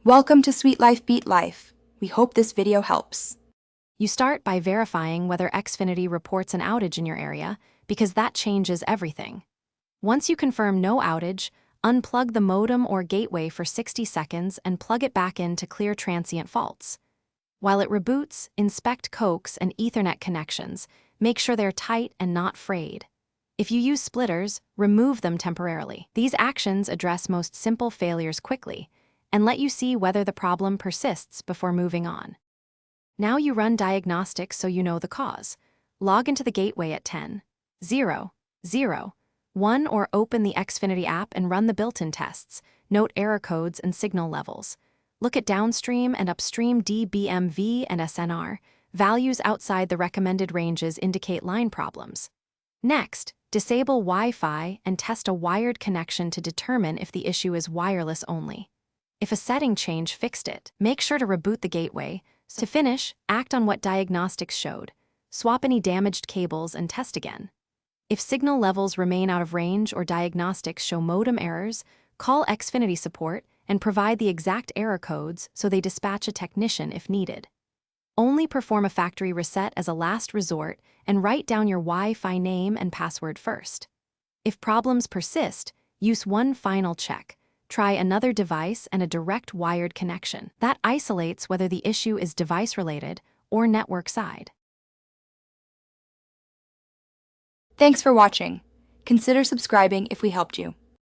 Welcome to Sweet Life Beat Life. We hope this video helps. You start by verifying whether Xfinity reports an outage in your area, because that changes everything. Once you confirm no outage, unplug the modem or gateway for 60 seconds and plug it back in to clear transient faults. While it reboots, inspect coax and Ethernet connections. Make sure they're tight and not frayed. If you use splitters, remove them temporarily. These actions address most simple failures quickly and let you see whether the problem persists before moving on. Now you run diagnostics so you know the cause. Log into the gateway at 10, 0, 0, 1 or open the Xfinity app and run the built-in tests. Note error codes and signal levels. Look at downstream and upstream dBMV and SNR. Values outside the recommended ranges indicate line problems. Next, disable Wi-Fi and test a wired connection to determine if the issue is wireless only. If a setting change fixed it, make sure to reboot the gateway. To finish, act on what diagnostics showed. Swap any damaged cables and test again. If signal levels remain out of range or diagnostics show modem errors, call Xfinity support and provide the exact error codes so they dispatch a technician if needed. Only perform a factory reset as a last resort and write down your Wi-Fi name and password first. If problems persist, use one final check. Try another device and a direct wired connection. That isolates whether the issue is device-related or network side. Thanks for watching. Consider subscribing if we helped you.